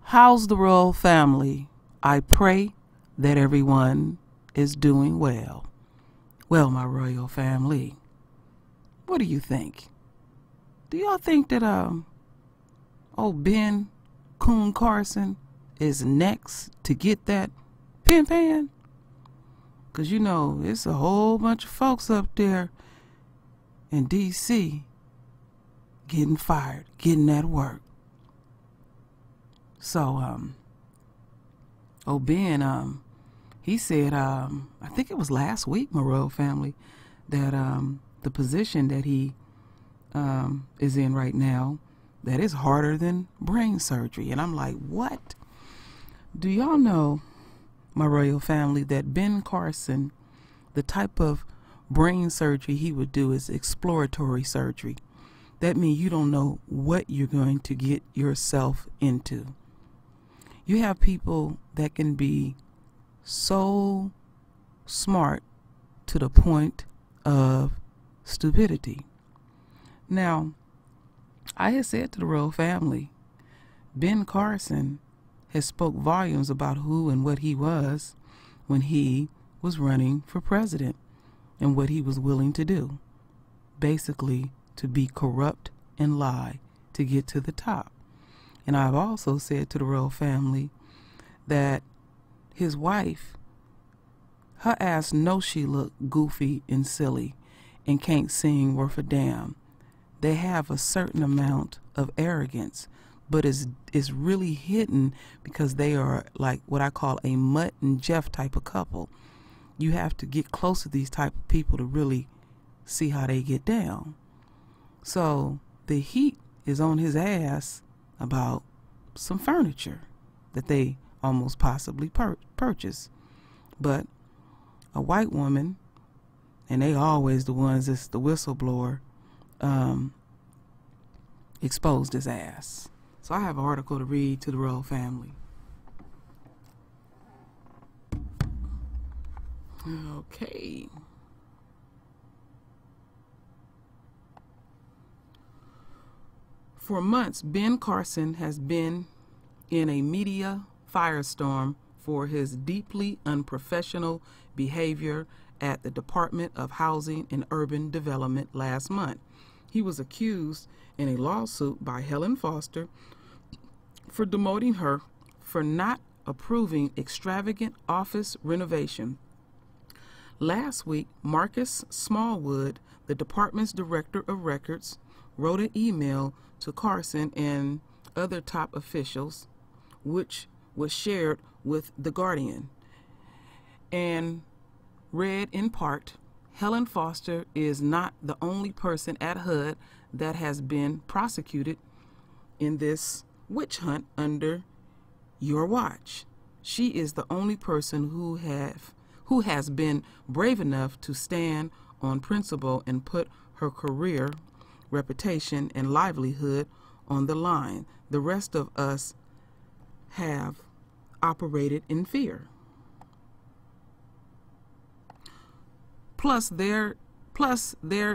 How's the royal family? I pray that everyone is doing well. Well, my royal family, what do you think? Do y'all think that old Ben Carson is next to get that pin pan? Because you know, it's a whole bunch of folks up there in D.C. getting fired, getting that work. So, old Ben, he said, I think it was last week, my royal family, that the position that he is in right now, that is harder than brain surgery. And I'm like, what? Do y'all know, my royal family, that Ben Carson, the type of brain surgery he would do is exploratory surgery. That means you don't know what you're going to get yourself into. You have people that can be so smart to the point of stupidity. Now, I had said to the royal family, Ben Carson has spoke volumes about who and what he was when he was running for president and what he was willing to do. Basically, to be corrupt and lie to get to the top. And I've also said to the royal family that his wife, her ass knows she look goofy and silly and can't sing worth a damn. They have a certain amount of arrogance, but it's really hidden because they are like what I call a Mutt and Jeff type of couple. You have to get close to these type of people to really see how they get down. So the heat is on his ass about some furniture that they almost possibly purchased. But a white woman, and they always the ones that's the whistleblower, exposed his ass. So I have an article to read to the royal family. Okay. For months, Ben Carson has been in a media firestorm for his deeply unprofessional behavior at the Department of Housing and Urban Development last month. He was accused in a lawsuit by Helen Foster for demoting her for not approving extravagant office renovation. Last week, Marcus Smallwood, the department's director of records, wrote an email to Carson and other top officials, which was shared with The Guardian, and read in part, Helen Foster is not the only person at HUD that has been prosecuted in this witch hunt under your watch. She is the only person who has been brave enough to stand on principle and put her career, reputation, and livelihood on the line. The rest of us have operated in fear. Plus there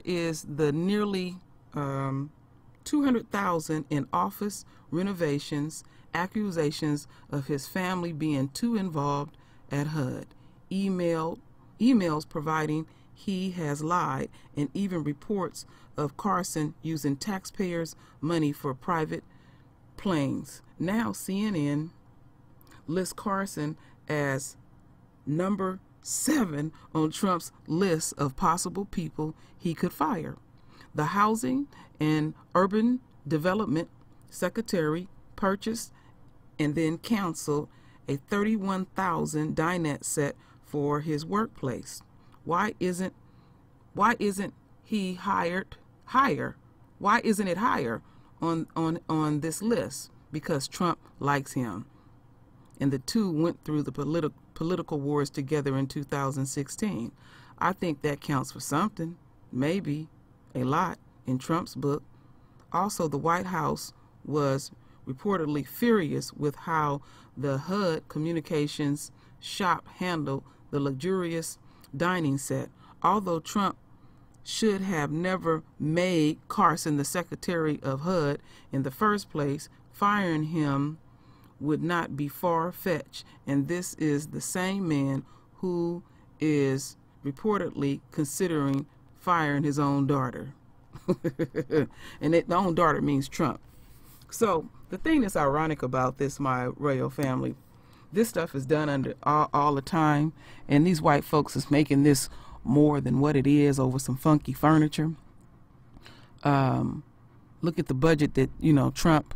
is the nearly 200,000 in office renovations, accusations of his family being too involved at HUD, emails providing he has lied, and even reports of Carson using taxpayers' money for private planes. Now CNN lists Carson as number 7 on Trump's list of possible people he could fire. The Housing and Urban Development Secretary purchased and then canceled a $31,000 dinette set for his workplace. Why isn't he higher? Why isn't it higher on this list? Because Trump likes him. And the two went through the political wars together in 2016. I think that counts for something, maybe a lot in Trump's book. Also, the White House was reportedly furious with how the HUD communications shop handled the luxurious dining set. Although Trump should have never made Carson the Secretary of HUD in the first place, firing him would not be far-fetched, and this is the same man who is reportedly considering firing his own daughter. And the own daughter means Trump. So the thing that's ironic about this, my royal family, this stuff is done under all the time, and these white folks is making this more than what it is over some funky furniture. Look at the budget that, you know, Trump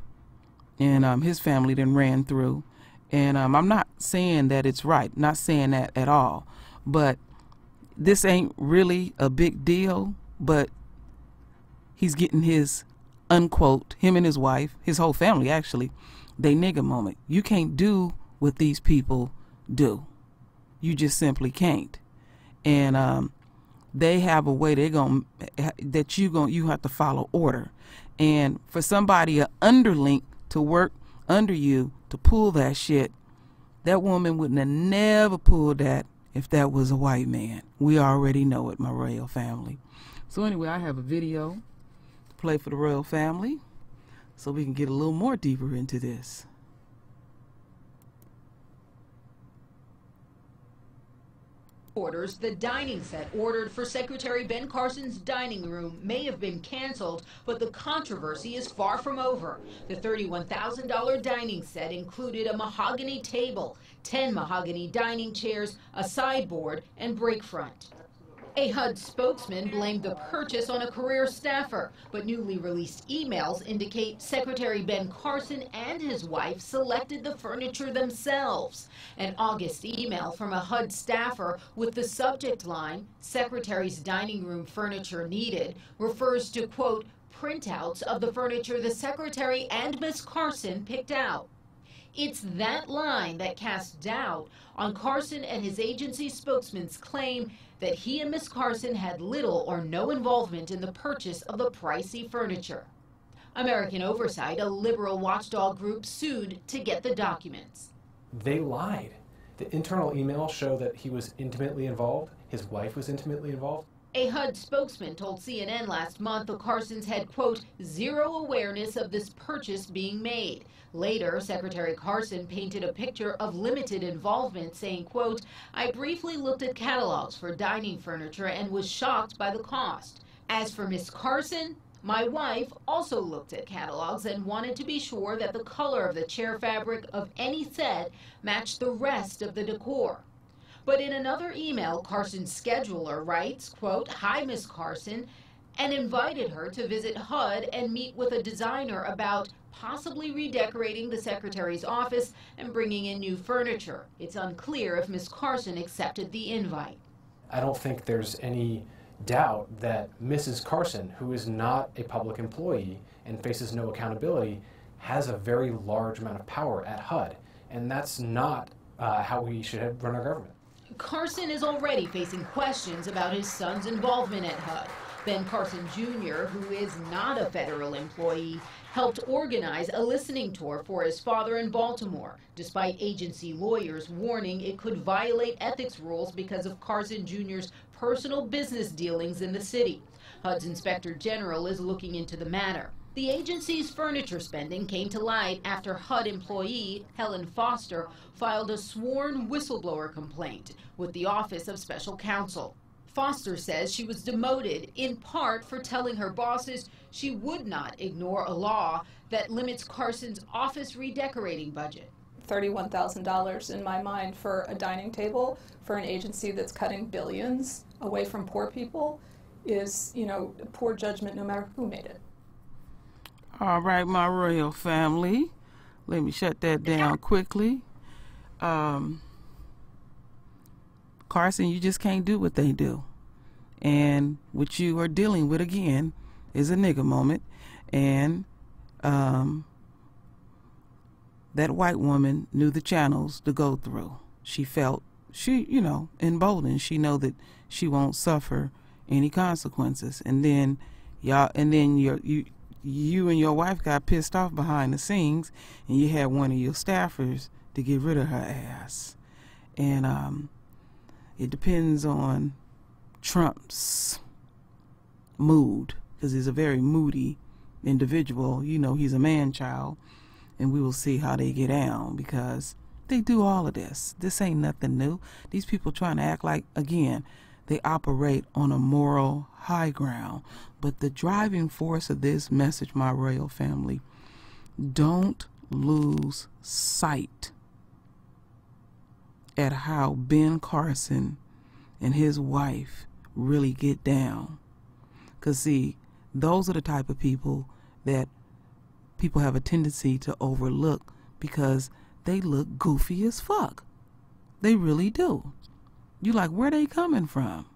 and his family then ran through. And I'm not saying that it's right, not saying that at all. But this ain't really a big deal, but he's getting his, unquote, him and his wife, his whole family actually, they nigga moment. You can't do what these people do. You just simply can't. And they have a way you have to follow order. And for somebody, an underling, to work under you to pull that shit, that woman wouldn't have never pulled that if that was a white man. We already know it, my royal family. So anyway, I have a video to play for the royal family so we can get a little more deeper into this. Orders, the dining set ordered for Secretary Ben Carson's dining room may have been canceled, but the controversy is far from over. The $31,000 dining set included a mahogany table, 10 mahogany dining chairs, a sideboard, and break front. A HUD spokesman blamed the purchase on a career staffer, but newly released emails indicate Secretary Ben Carson and his wife selected the furniture themselves. An August email from a HUD staffer with the subject line, "Secretary's dining room furniture needed," refers to, quote, printouts of the furniture the Secretary and Ms. Carson picked out. It's that line that casts doubt on Carson and his agency spokesman's claim that he and Ms. Carson had little or no involvement in the purchase of the pricey furniture. American Oversight, a liberal watchdog group, sued to get the documents. They lied. The internal emails show that he was intimately involved. His wife was intimately involved. A HUD spokesman told CNN last month the Carsons had, quote, zero awareness of this purchase being made. Later, Secretary Carson painted a picture of limited involvement, saying, quote, I briefly looked at catalogs for dining furniture and was shocked by the cost. As for Ms. Carson, my wife also looked at catalogs and wanted to be sure that the color of the chair fabric of any set matched the rest of the decor. But in another email, Carson's scheduler writes, quote, hi, Ms. Carson, and invited her to visit HUD and meet with a designer about possibly redecorating the Secretary's office and bringing in new furniture. It's unclear if Ms. Carson accepted the invite. I don't think there's any doubt that Mrs. Carson, who is not a public employee and faces no accountability, has a very large amount of power at HUD. And that's not how we should run our government. Carson is already facing questions about his son's involvement at HUD. Ben Carson Jr., who is not a federal employee, helped organize a listening tour for his father in Baltimore, despite agency lawyers warning it could violate ethics rules because of Carson Jr.'s personal business dealings in the city. HUD's Inspector General is looking into the matter. The agency's furniture spending came to light after HUD employee Helen Foster filed a sworn whistleblower complaint with the Office of Special Counsel. Foster says she was demoted in part for telling her bosses she would not ignore a law that limits Carson's office redecorating budget. $31,000 in my mind for a dining table for an agency that's cutting billions away from poor people is, you know, poor judgment no matter who made it. All right, my royal family. Let me shut that down quickly. Carson, you just can't do what they do. And what you are dealing with, again, is a nigga moment. And that white woman knew the channels to go through. She felt, emboldened. She know that she won't suffer any consequences. And then you and your wife got pissed off behind the scenes, and you had one of your staffers to get rid of her ass. And it depends on Trump's mood, because he's a very moody individual. You know, he's a man-child, and we will see how they get down, because they do all of this. This ain't nothing new. These people trying to act like, again, they operate on a moral high ground. But the driving force of this message, my royal family, don't lose sight at how Ben Carson and his wife really get down. Because, see, those are the type of people that people have a tendency to overlook because they look goofy as fuck. They really do. You like, where they coming from?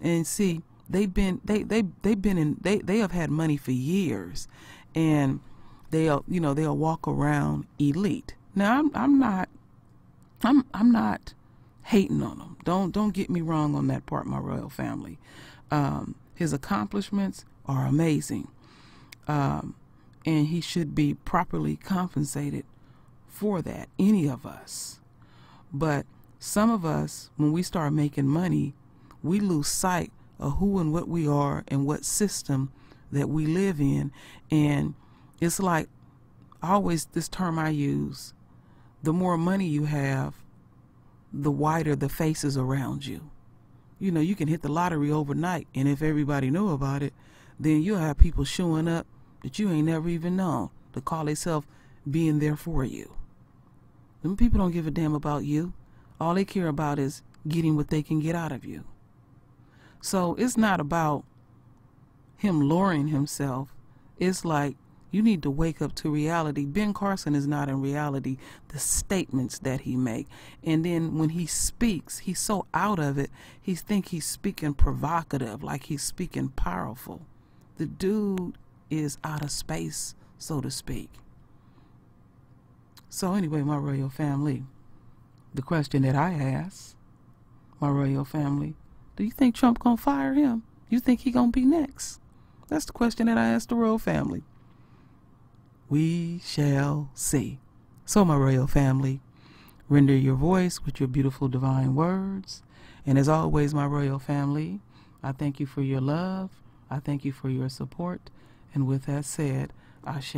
And see, they have had money for years, and they'll walk around elite. Now I'm not hating on them. Don't get me wrong on that part, my royal family. His accomplishments are amazing, and he should be properly compensated for that, any of us. But some of us, when we start making money, we lose sight of who and what we are and what system that we live in. And it's like, always this term I use, the more money you have, the wider the faces around you. You know, you can hit the lottery overnight, and if everybody knew about it, then you'll have people showing up that you ain't never even known to call themselves being there for you. Them people don't give a damn about you. All they care about is getting what they can get out of you. So it's not about him lowering himself. It's like, you need to wake up to reality. Ben Carson is not in reality. The statements that he make, and then when he speaks, he's so out of it. He think he's speaking provocative, like he's speaking powerful. The dude is out of space, so to speak. So anyway, my royal family, the question that I ask my royal family, do you think Trump gonna fire him? You think he gonna be next? That's the question that I asked the royal family. We shall see. So, my royal family, render your voice with your beautiful divine words. And as always, my royal family, I thank you for your love. I thank you for your support. And with that said, Ashe.